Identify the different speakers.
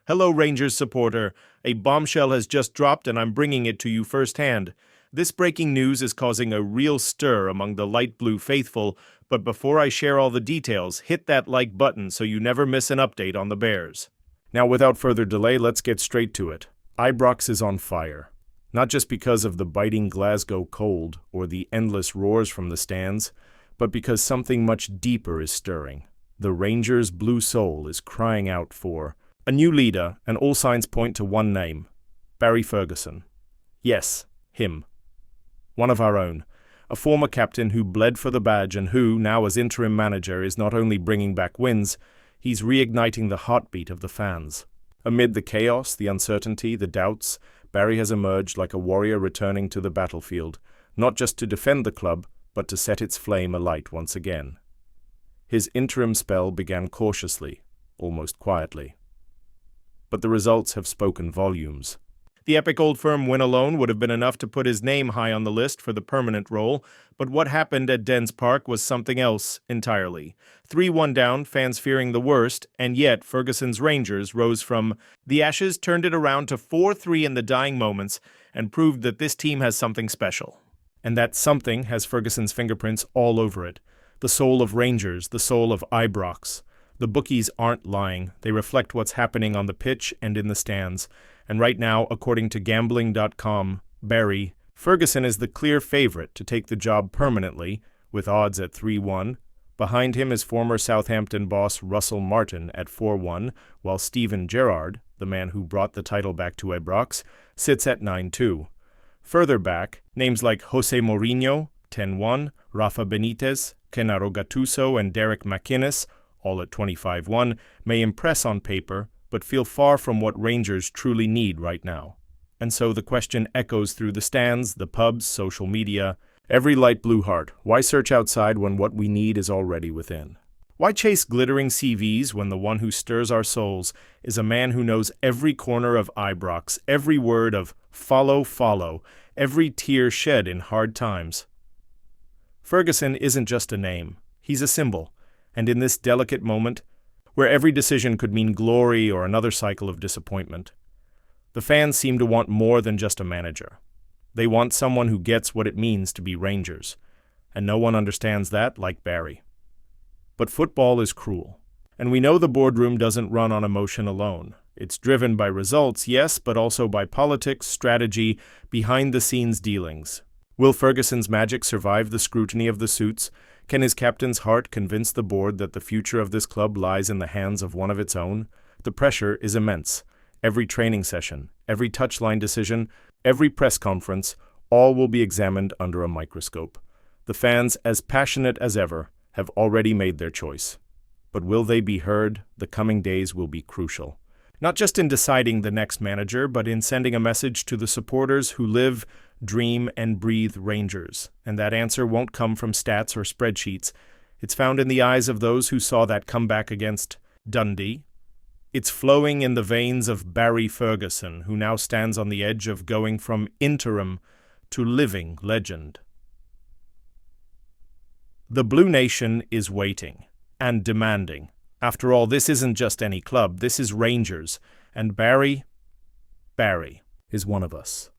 Speaker 1: Hello, Rangers supporter. A bombshell has just dropped and I'm bringing it to you firsthand. This breaking news is causing a real stir among the light blue faithful, but before I share all the details, hit that like button so you never miss an update on the Bears. Now, without further delay, let's get straight to it. Ibrox is on fire. Not just because of the biting Glasgow cold or the endless roars from the stands, but because something much deeper is stirring. The Rangers' blue soul is crying out for a new leader, and all signs point to one name: Barry Ferguson. Yes, him. One of our own. A former captain who bled for the badge and who, now as interim manager, is not only bringing back wins, he's reigniting the heartbeat of the fans. Amid the chaos, the uncertainty, the doubts, Barry has emerged like a warrior returning to the battlefield, not just to defend the club, but to set its flame alight once again. His interim spell began cautiously, almost quietly. But the results have spoken volumes. The epic Old Firm win alone would have been enough to put his name high on the list for the permanent role, but what happened at Dens Park was something else entirely. 3-1 down, fans fearing the worst, and yet Ferguson's Rangers rose from the ashes, turned it around to 4-3 in the dying moments, and proved that this team has something special. And that something has Ferguson's fingerprints all over it. The soul of Rangers, the soul of Ibrox. The bookies aren't lying. They reflect what's happening on the pitch and in the stands. And right now, according to gambling.com, Barry Ferguson is the clear favorite to take the job permanently, with odds at 3-1. Behind him is former Southampton boss Russell Martin at 4-1, while Steven Gerrard, the man who brought the title back to Ibrox, sits at 9-2. Further back, names like Jose Mourinho, 10-1, Rafa Benitez, Gennaro Gattuso, and Derek McInnes, all at 25-1, may impress on paper, but feel far from what Rangers truly need right now. And so the question echoes through the stands, the pubs, social media. Every light blue heart, why search outside when what we need is already within? Why chase glittering CVs when the one who stirs our souls is a man who knows every corner of Ibrox, every word of follow, follow, every tear shed in hard times? Ferguson isn't just a name, he's a symbol, and in this delicate moment, where every decision could mean glory or another cycle of disappointment, the fans seem to want more than just a manager. They want someone who gets what it means to be Rangers, and no one understands that like Barry. But football is cruel, and we know the boardroom doesn't run on emotion alone. It's driven by results, yes, but also by politics, strategy, behind-the-scenes dealings. Will Ferguson's magic survive the scrutiny of the suits? Can his captain's heart convince the board that the future of this club lies in the hands of one of its own? The pressure is immense. Every training session, every touchline decision, every press conference, all will be examined under a microscope. The fans, as passionate as ever, have already made their choice. But will they be heard? The coming days will be crucial. Not just in deciding the next manager, but in sending a message to the supporters who live, dream, and breathe Rangers. And that answer won't come from stats or spreadsheets. It's found in the eyes of those who saw that comeback against Dundee. It's flowing in the veins of Barry Ferguson, who now stands on the edge of going from interim to living legend. The Blue Nation is waiting and demanding. After all, this isn't just any club, this is Rangers, and Barry is one of us.